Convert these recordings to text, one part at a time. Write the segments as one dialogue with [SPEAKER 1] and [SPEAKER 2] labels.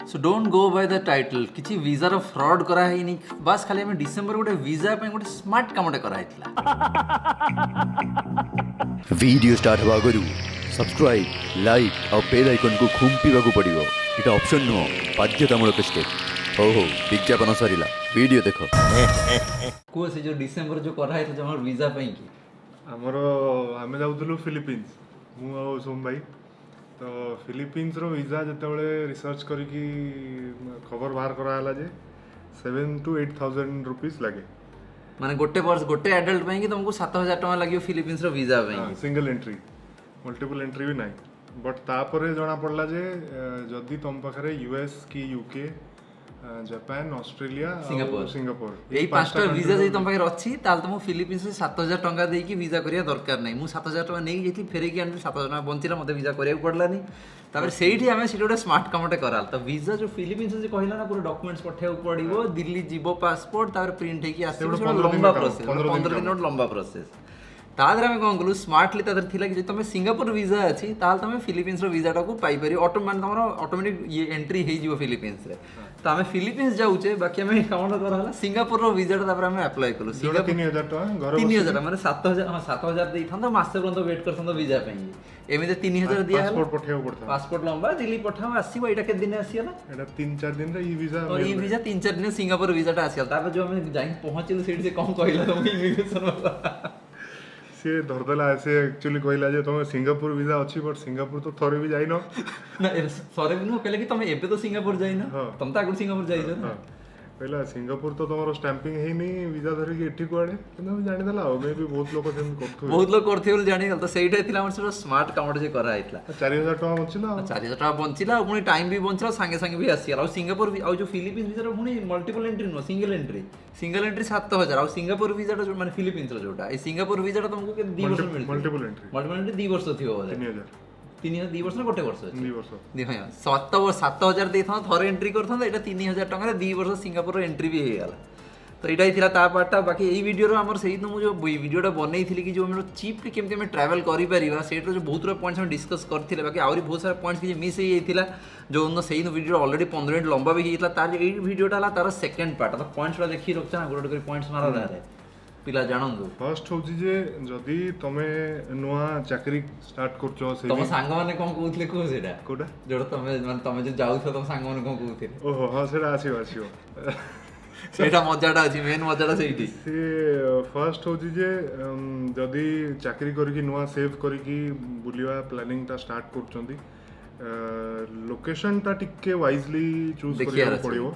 [SPEAKER 1] So don't go by the title किछि visa रो fraud करा है नहीं बस खाली हम डिसेंबर गोटे वीजा पे गोटे स्मार्ट कामटे करा हैतला
[SPEAKER 2] वीडियो स्टार्ट हवा आगु सब्सक्राइब लाइक और बेल आइकन को खुंपिबा को पड़िबो इटा ऑप्शन नो बाध्यतामूलक स्टेप हो विज्ञापन सरीला वीडियो देखो
[SPEAKER 1] को से जो डिसेंबर जो करा है तो हमर वीजा पे की
[SPEAKER 3] ଆମର ଆମେ ଯାଉଥିଲୁ ଫିଲିପିନ୍ସ ମୁଁ ଆଉ ସୋମ ଭାଇ ତ ଫିଲିପିନ୍ସର ଭିଜା ଯେତେବେଳେ ରିସର୍ଚ୍ଚ କରିକି ଖବର ବାହାର କରାହେଲା ଯେ 7,000 to 8,000 रुपीज ଲାଗେ
[SPEAKER 1] माने गोटे वर्ष गोटे एडल्ट पे की तुमको 7,000 टका लागियो फिलिपींस रो वीजा पे
[SPEAKER 3] सिंगल एंट्री मल्टीपल एंट्री भी नाही बट तापर जଣା पड़ला जे जदि तुम पाखरे यूएस की यूके जापान ऑस्ट्रेलिया सिंगापुर
[SPEAKER 1] यही पांचटा वीजा जे तुम पाखरे अछि ताल तुम फिलिपींस से 7,000 टका देई की वीजा करिया दरकार नाही मु 7,000 टका नेई जेती फेरे की आनी 7,000 टका बंचिला मते वीजा करिया पड़ला नहीं तापर सेठी हमें सिटी गोटे स्मार्ट कामटे कराल तो वीजा जो फिलिपींस से कहला ना पूरा डॉक्यूमेंट्स पठेउ पड़िबो दिल्ली जीवो पासपोर्ट तापर प्रिंट हेकी आसे लंबा प्रोसेस 15 दिन लंबा प्रोसेस तादर आम कौन कलु स्मार्टली तादर थिला कि तुम सिंगापुर वीजा अच्छी ताल तुम फिलिपींस वीजा टाक पाइपर ऑटोमेटिक ये एंट्री हो फिलिपींस रे तो आम फिलिपींस जाऊे बाकी आम कौन कराला सिंगापुर वीजा आम अप्लाई कलु 3,000 माने 7,000 दे था मासे पर्यंत वेट कर वीजा एमती 3,000 दिया पासपोर्ट लंबा दिल्ली पठाओ आसो यहाँ के दिन आसीगला
[SPEAKER 3] 3-4 दिन रे ई
[SPEAKER 1] वीजा 3-4 दिन सिंगापुर वीजाटा आसीगला जो आम जाई पहुंचलु से कौन कहला तुम इमिग्रेशन वाला
[SPEAKER 3] से धरदेला से एक्चुअली कहला जे तुम सिंगापुर वीजा अच्छी बट सिंगापुर तो थोड़े भी जाइनो
[SPEAKER 1] ना थोड़े भी नुह कहले कि तुम एबे तो सिंगापुर जाइनो तुम तो आगु सिंगापुर जाइछो ना
[SPEAKER 3] कहला सिंगापुर तो तुमरो स्टैंपिंग है नहीं वीजा धरि के एठी कोआडे किंतु हम जानि देला मे भी बहुत लोग सेम करथु
[SPEAKER 1] बहुत लोग करथे बोल जानि गल तो सेइटा थिला हमर सब स्मार्ट काउंट जे करा आइतला
[SPEAKER 3] 4,000 टका बंचिला
[SPEAKER 1] 4,000 टका बंचिला पुनी टाइम भी बंचिला संगे संगे भी आसीला और सिंगापुर और जो फिलिपींस वीजा रो पुनी multiple entry no single entry 7,000 और सिंगापुर वीजा जो माने फिलिपींस रो जोटा ए सिंगापुर वीजा तुमको के 2 वर्ष मिलते
[SPEAKER 3] मल्टीपल एंट्री
[SPEAKER 1] 2 वर्ष थियो 3,000 2 वर्ष गोटे वर्ष
[SPEAKER 3] 2 वर्ष
[SPEAKER 1] 7,000 देता थरे एंट्री करता एटा 3,000 टका 2 वर्ष सिंगापुर एंट्री भी हो गला तो यहाँ ही ता पार्टा बाकी यही वीडियो आम से जो वीडियोटा बनई थी कि जो चीपली केमती आम ट्रावेल करें से जो बहुत सारा पॉइंट्स डिस्कस करते बाकी आहरी बहुत सारा पॉइंट्स किसी मिस हो जो से वीडियो ऑलरेडी 15 मिनट लंबा भी होता तार यही वीडियोटा तार सेकेंड पार्ट तो पॉइंट्स देखिए रखा ना गोटे गोटे पॉइंट्स मारा दारे पिला जानंतु
[SPEAKER 3] फर्स्ट होची जे जदी तमे नुआ चाकरी स्टार्ट करछो से
[SPEAKER 1] तम सांग माने कोन कहउतले को सेटा
[SPEAKER 3] कोटा
[SPEAKER 1] जोड़ तमे माने तमे जो जाउ छ तम सांग माने कोन कहउतले
[SPEAKER 3] ओहो हां सेटा आसीओ
[SPEAKER 1] सेटा मजाटा अछि मेन मजाटा सेठी
[SPEAKER 3] से फर्स्ट होची जे जदी चाकरी करकी नुआ सेव करकी बुलिवा प्लानिंग ता स्टार्ट करछंती लोकेशन ता टिके वाइजली चूज करिया पड़िबो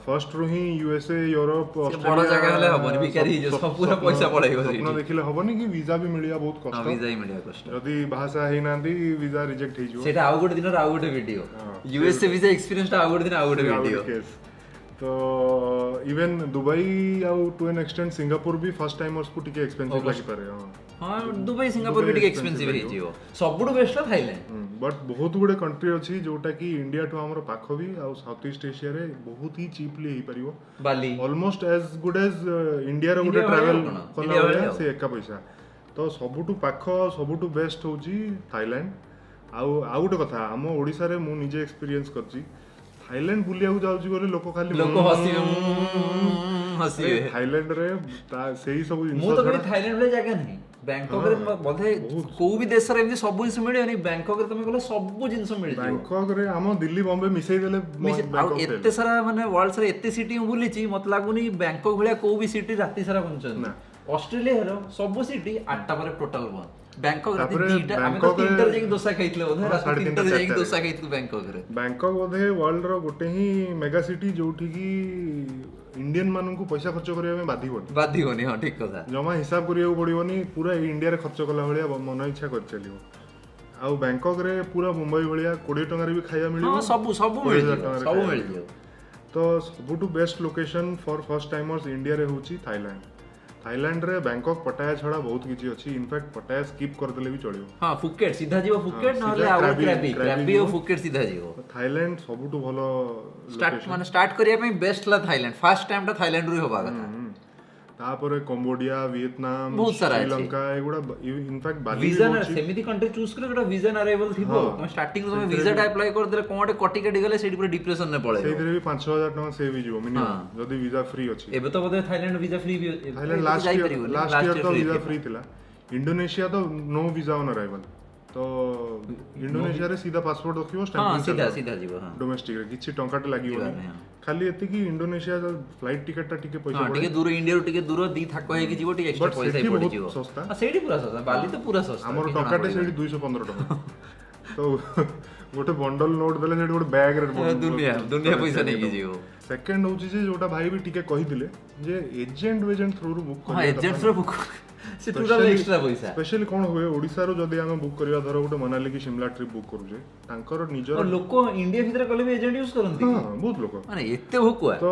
[SPEAKER 3] फर्स्ट रू ही यूएसए यूरोप
[SPEAKER 1] ऑस्ट्रेलिया बड़ा जगह हले हबनी भिखारी जो सब पूरा पैसा पड़ाइबो सेठी
[SPEAKER 3] अपना देखिले हबनी कि वीजा भी मिलिया बहुत कष्ट
[SPEAKER 1] वीजा ही मिलिया कष्ट
[SPEAKER 3] जदी भाषा हे नांदी वीजा रिजेक्ट हे जो
[SPEAKER 1] सेटा आउ गोटे दिन आउ गोटे वीडियो यूएसए वीजा एक्सपीरियंस ता आउ गोटे दिन आउ गोटे वीडियो
[SPEAKER 3] तो इवन दुबई आउ टू एन एक्सटेंट सिंगापुर भी फर्स्ट टाइमर्स को टिके एक्सपेंसिव लागि पारे
[SPEAKER 1] हां दुबई सिंगापुर भी टिके एक्सपेंसिव हे जिवो सबुडो बेस्ट थाईलैंड
[SPEAKER 3] बट बहुत गुडे कंट्री अछि जोटा कि इंडिया टू हमर पाखो भी आउ साउथ ईस्ट एशिया रे बहुत ही चीपली हे परिबो
[SPEAKER 1] बाली
[SPEAKER 3] almost as good as India रे गुडे ट्रैवल कला से एका पैसा तो सबुटू पाखो सबुटू बेस्ट होची थाईलैंड आउ गोटे कथा हम ओडिसा रे मु निजे एक्सपीरियंस करची थाईलैंड बुलिया जाउची बोले लोक खाली
[SPEAKER 1] लोक हसी
[SPEAKER 3] थाईलैंड रे सेही सब जिंस
[SPEAKER 1] मु तो कभी थाईलैंड रे जगह नहीं बैंकॉक रे बोधे को भी देश रे एमती सब जिंस मिले नहीं बैंकॉक रे तुम कहले सब जिंस मिल
[SPEAKER 3] बैंकॉक रे हम दिल्ली बॉम्बे मिसई देले
[SPEAKER 1] एते सारा माने वर्ल्ड रे एते सिटी बुलीची मत लागुनी बैंकॉक भलिया को भी सिटी राती सारा घुमचन ऑस्ट्रेलिया रो सब सिटी 8टा पर टोटल बंद बैंकॉक राती 2टा हम तो 3टा जाके डोसा खाइतले ओधे राती 3टा जाके डोसा खाइतले बैंकॉक रे
[SPEAKER 3] बैंकॉक ओधे वर्ल्ड रो गोटे ही मेगा सिटी जोठी की इंडियन मानन को पैसा खर्च करिया में बाधी होनी
[SPEAKER 1] हां ठीक कथा
[SPEAKER 3] जमा हिसाब करिया पड़िबोनी पूरा इंडिया रे खर्च कला भलिया मन इच्छा कर चलियो आ बैंकॉक रे पूरा मुंबई भलिया 20 टका रे भी खाया मिलियो
[SPEAKER 1] हां सब मिल जियो
[SPEAKER 3] तो सबुटू best location for first timers India रे होची थाईलैंड रे बैंकॉक पटाया छड़ा बहुत किछि अछि इनफैक्ट पटाया स्किप कर देले भी चलियो
[SPEAKER 1] हां फुकेट सीधा जीव फुकेट नले आ क्रैबी और फुकेट सीधा जीव
[SPEAKER 3] थाईलैंड सबुटू भलो
[SPEAKER 1] स्टार्ट करिया पे बेस्ट ला थाईलैंड फर्स्ट टाइम ता थाईलैंड रे होबा कथा
[SPEAKER 3] तापर कंबोडिया वियतनाम
[SPEAKER 1] बहुत सारा अछि।
[SPEAKER 3] श्रीलंका एगुडा इनफैक्ट बाली भी
[SPEAKER 1] विजन
[SPEAKER 3] बहुत अछि।
[SPEAKER 1] सेमिति कंट्री चूज करे जोटा विजन अराइवल थिबो
[SPEAKER 3] हाँ।
[SPEAKER 1] तमे स्टार्टिंग तमे वीजा टा अप्लाई कर देले कोमटे कटि कटि गले सेठी पूरा डिप्रेशन ने पळे
[SPEAKER 3] ସେଇଥିରେ ବି 5,000 ଟଙ୍କା ସେଭ୍ ହେଇଯିବ
[SPEAKER 1] हाँ।
[SPEAKER 3] ମିନିମମ୍ ଯଦି ଭିଜା ଫ୍ରି ଅଛି।
[SPEAKER 1] एबे तो बोधे थाईलैंड वीजा फ्री भी
[SPEAKER 3] थाईलैंड लास्ट ईयर तो वीजा फ्री थिला। इंडोनेशिया तो नो वीजा ऑन अराइवल तो इंडोनेशिया रे सीधा पासपोर्ट रखियो
[SPEAKER 1] हां
[SPEAKER 3] स्टैंपिंग
[SPEAKER 1] सीधा सीधा जीवो हां
[SPEAKER 3] डोमेस्टिक रे किछि टंकाटे लागियो
[SPEAKER 1] जीवन में, हाँ।
[SPEAKER 3] खाली एति कि इंडोनेशिया जो फ्लाइट टिकट टा टिके पैसा
[SPEAKER 1] हां
[SPEAKER 3] पड़े
[SPEAKER 1] टिके दूर इंडिया रो टिके दूर दी थाको हे कि जीवो टिके एक्स्ट्रा
[SPEAKER 3] But
[SPEAKER 1] पैसा
[SPEAKER 3] सेठी
[SPEAKER 1] ही पड़ी
[SPEAKER 3] बहुत
[SPEAKER 1] जीवो
[SPEAKER 3] सस्ता।
[SPEAKER 1] हां सेठी पूरा सस्ता बाली तो पूरा सस्ता
[SPEAKER 3] हमर
[SPEAKER 1] कि जଣା
[SPEAKER 3] टंकाटे
[SPEAKER 1] पड़िबନି।
[SPEAKER 3] सेठी 215 टका तो गोटे बंडल नोट देले सेठी गोटे बैग रे
[SPEAKER 1] दुनिया दुनिया पैसा नहीं की जीवो
[SPEAKER 3] सेकंड होची जे जोटा भाई भी टिके कहि दिले जे एजेंट थ्रू रू बुक
[SPEAKER 1] हां एजेंट्स रो बुक से टोटल एक्स्ट्रा पैसा
[SPEAKER 3] स्पेशली कोन हुए ओडिसा रो जदी हम बुक करिया धरो गोटे मनाली की शिमला ट्रिप बुक करू जे तांकर
[SPEAKER 1] और
[SPEAKER 3] निजर
[SPEAKER 1] लोक इंडिया भीतर कले भी एजेंट यूज करंती
[SPEAKER 3] हां बहुत लोक
[SPEAKER 1] माने एते भकुआ
[SPEAKER 3] तो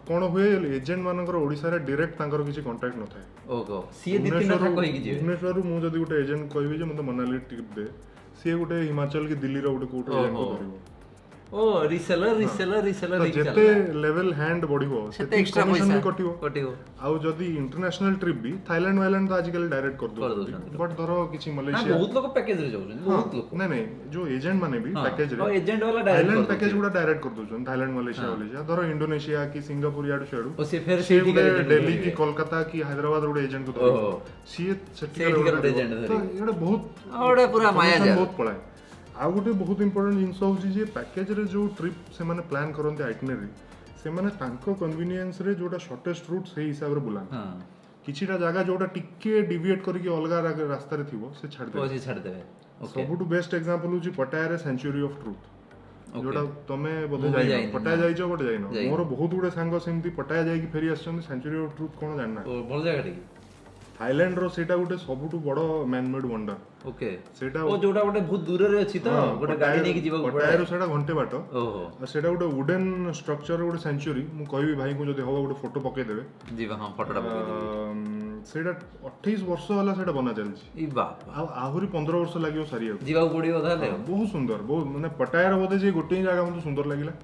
[SPEAKER 3] कोन हुए एजेंट मानकर ओडिसा रे डायरेक्ट तांकर किछि कांटेक्ट न थाए
[SPEAKER 1] ओगो सीए दी तीन था कहि कि जीवे
[SPEAKER 3] भुवनेश्वर मु जदी गोटे एजेंट कहबी जे मते मनाली ट्रिप दे सी गोटे हिमाचल की दिल्ली रो गोटे कोटे एजेंट को धरिबो
[SPEAKER 1] ओ रिसेलर
[SPEAKER 3] तो जेते लेवल हैंड बढ़िबो
[SPEAKER 1] सेते एक्स्ट्रा
[SPEAKER 3] कमिशन
[SPEAKER 1] पैसा
[SPEAKER 3] भी कटिबो
[SPEAKER 1] कटिबो
[SPEAKER 3] आउ जदी इंटरनेशनल ट्रिप भी थाईलैंड वाइलैंड तो आजकल डायरेक्ट कर दो
[SPEAKER 1] दउछंती।
[SPEAKER 3] बट धरो किछि
[SPEAKER 1] ना
[SPEAKER 3] मलेशिया
[SPEAKER 1] बहुत लोग पैकेज रे जाउछन बहुत लोग
[SPEAKER 3] नहीं नहीं जो एजेंट माने भी पैकेज
[SPEAKER 1] और
[SPEAKER 3] रे
[SPEAKER 1] एजेंट वाला
[SPEAKER 3] थाईलैंड
[SPEAKER 1] डायरेक्ट
[SPEAKER 3] पैकेज गुडा डायरेक्ट कर दोछन थाईलैंड मलेशिया धरो इंडोनेशिया की सिंगापुर याडू छेडू
[SPEAKER 1] और से फिर
[SPEAKER 3] से
[SPEAKER 1] सेठी
[SPEAKER 3] गुडे दिल्ली की कोलकाता की हैदराबाद गुडे एजेंट को
[SPEAKER 1] ओहो।
[SPEAKER 3] धरो सीए
[SPEAKER 1] सेठी का गुडे एजेंट धरि।
[SPEAKER 3] तो एडा बहुत
[SPEAKER 1] ओडे पूरा माया
[SPEAKER 3] commission
[SPEAKER 1] जा
[SPEAKER 3] बहुत पड़ाए आ गोटे बहुत इंपोर्टेंट जिनस होची जे पैकेज रे जो ट्रिप से माने प्लान करनते आइटिनरी से माने तांको कन्वीनियंस रे जोटा शॉर्टेस्ट रूट से हिसाब रे बुलान
[SPEAKER 1] हां
[SPEAKER 3] किछिटा जागा जोटा टिके डिविएट करके अलगा रास्ता रे थिबो से छाड़ दे
[SPEAKER 1] ओसी छाड़ देबे ओके
[SPEAKER 3] सबुठु बेस्ट एग्जांपल होची पटाया रे सेंचुरी ऑफ ट्रुथ
[SPEAKER 1] Okay.
[SPEAKER 3] जोटा तमे बोधे
[SPEAKER 1] ମୁଁ ବି
[SPEAKER 3] जाइनो
[SPEAKER 1] ଯାଇନି,
[SPEAKER 3] पटाया
[SPEAKER 1] ନା।
[SPEAKER 3] जाइछो बोटे जाइनो
[SPEAKER 1] ଯାଇନି।
[SPEAKER 3] मोर बहुत गुडे सांग सेमती पटाया जाई फेरी आछन सेंचुरी ऑफ ट्रुथ कोन जानना
[SPEAKER 1] ओ भल जगह टी
[SPEAKER 3] थाईलैंड रो सेटा गुटे सबुठु बडो मैन मेड वंडर
[SPEAKER 1] ओके
[SPEAKER 3] सेटा
[SPEAKER 1] ओ जोटा गोटे बहुत दूर रे अछि तो गोटे गाड़ी नै कि जीवा
[SPEAKER 3] पटाया रो सेटा घंटे बाटो
[SPEAKER 1] ओहो
[SPEAKER 3] आ सेटा गुटे वुडन स्ट्रक्चर गुटे सेंचुरी मु कहबी भाई को जदी हवा गुटे फोटो पके देबे
[SPEAKER 1] जीवा हां फोटोटा पकै देबे
[SPEAKER 3] सेटा 28 वर्ष होला सेटा बना चलछि
[SPEAKER 1] ई बाप
[SPEAKER 3] आ आहुरी 15 वर्ष लागियो सारिया
[SPEAKER 1] जीवा पडियो धाले
[SPEAKER 3] बहुत सुंदर बहुत माने पटायर बोधे जे गोटे ही जगह मते सुंदर लागिला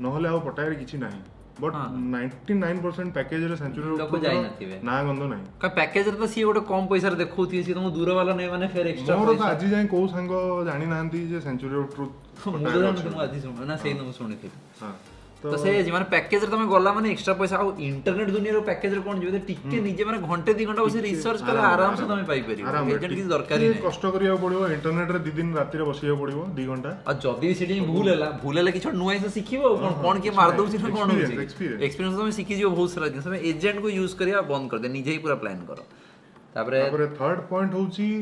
[SPEAKER 3] नहले आ पटायर किछि नाही बट 99% पैकेज रे सेंचुरी
[SPEAKER 1] लोक जाई नथिबे
[SPEAKER 3] ना गंध नाही
[SPEAKER 1] का पैकेज रे तो सी गोटे कम पैसा रे देखौती सी तुम दूर वाला नै माने फिर एक्स्ट्रा
[SPEAKER 3] मोर तो आज जाय को संग जानि नांती जे सेंचुरी ऑफ ट्रुथ
[SPEAKER 1] मुझे जान तुम आज सुन ना सेही तुम सुनिथि
[SPEAKER 3] हां
[SPEAKER 1] तो से जे माने पैकेज रे तुम गला माने एक्स्ट्रा पैसा आ इंटरनेट दुनिया रो पैकेज रे कोन जेबे टिके निजे माने घंटे 2 घंटा बसे रिसर्च करे आराम से तुम पाई परियो एजेंट की दरकार ही
[SPEAKER 3] कष्ट करिया पड़िबो इंटरनेट रे 2 दिन राति रे बसिया पड़िबो 2 घंटा
[SPEAKER 1] आ जदी सेठी भूल होला कि नुआ से सिखिबो कोन के मार दउछि ना कोन होछि
[SPEAKER 3] experience।
[SPEAKER 1] एक्सपीरियंस तुम सिखि जियो बहुत सारा दिन समय एजेंट को यूज करिया बंद कर दे निजे ही पूरा प्लान करो तापरे
[SPEAKER 3] थर्ड पॉइंट होची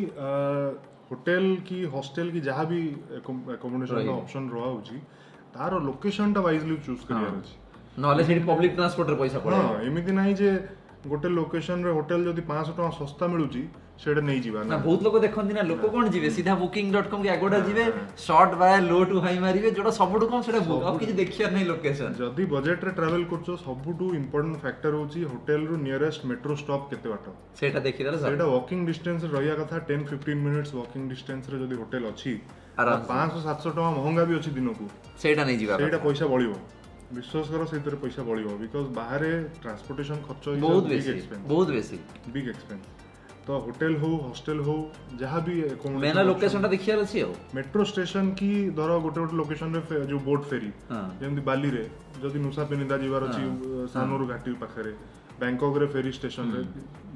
[SPEAKER 3] होटल की हॉस्टल की जहाँ भी एकोमोडेशन ऑप्शन रहा होची तार लोकेशन टा वाइजली चूज करियार अछि
[SPEAKER 1] नॉलेज सेठी पब्लिक ट्रांसपोर्ट रे पैसा पड़े
[SPEAKER 3] हाँ एमिति नाही जे गोटे लोकेशन रे होटल जदी 500 टका सस्ता मिलुची सेडे नै जीवा
[SPEAKER 1] ना
[SPEAKER 3] ना
[SPEAKER 1] बहुत लोग देखନ୍ତି ना लोक कोन जिवे सीधा booking.com के आगोडा जिवे sort by low to high मारिवे जोटा सबुठु कोन सेटा बुक अब किछ देखियार नै लोकेशन
[SPEAKER 3] जदी बजेट रे ट्रैवल करछो सबुटू इंपोर्टेंट फैक्टर होची होटल रो नियरेस्ट मेट्रो स्टॉप केते बाटो
[SPEAKER 1] सेटा देखि देला सब
[SPEAKER 3] सेटा वॉकिंग डिस्टेंस रहिया कथा 10-15 मिनिट्स वॉकिंग डिस्टेंस रे जदी होटल अछि
[SPEAKER 1] आराम
[SPEAKER 3] 500-700 टका महंगा भी अछि दिनकू
[SPEAKER 1] सेटा नै जिवा
[SPEAKER 3] सेटा पैसा बळिबो विश्वास करो सेतिर पैसा बळिबो बिकॉज़ बाहरे ट्रांसपोर्टेशन खर्च
[SPEAKER 1] बहुत बेसी
[SPEAKER 3] बिग एक्सपेंस तो होटल हो हॉस्टल हो जहाँ भी
[SPEAKER 1] मेना लोकेशन टा देखियार अछि हो
[SPEAKER 3] मेट्रो स्टेशन की धरो गोटे गोटे लोकेशन रे जो बोट फेरी
[SPEAKER 1] हां
[SPEAKER 3] जेमति बाली रे जदी नुसा पेनिदा जीवार अछि सानोर घाटी पाखरे बैंकॉक रे फेरी स्टेशन रे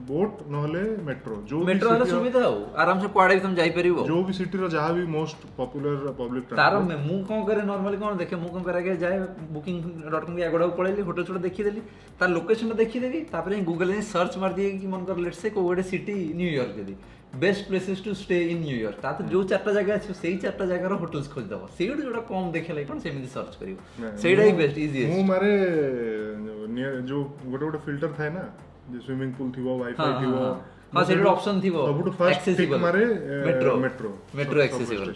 [SPEAKER 3] बोट नहले मेट्रो जो
[SPEAKER 1] मेट्रो वाला सुविधा हो आराम से कुआडे भी तुम जाई परिबो
[SPEAKER 3] जो भी सिटी रो जहाँ भी मोस्ट पॉपुलर पब्लिक
[SPEAKER 1] तार में मु कोन करे नॉर्मली कोन देखे मु कोन करे के जाय booking.com के आगोडा पळेली होटल छोटा देखि देली तार लोकेशन देखि देबी तापर गूगल में सर्च मार दिए कि मन कर लेट्स से कोडे सिटी न्यूयॉर्क जदी best places to stay in New York ता तो जो चारटा जगह अछि सेही चारटा जगह रो होटल्स खोज दबो सेही जोटा कम देखेले कोन सेमिति सर्च करियो सेहीडा ही बेस्ट इजीएस्ट
[SPEAKER 3] मु मारे जो गोटे गोटे फिल्टर थाए ना जे स्विमिंग पूल थिबो वाईफाई थिबो
[SPEAKER 1] हां सेही ऑप्शन थिबो
[SPEAKER 3] सबुटु फर्स्ट टिक मारे मेट्रो
[SPEAKER 1] एक्सेसिबल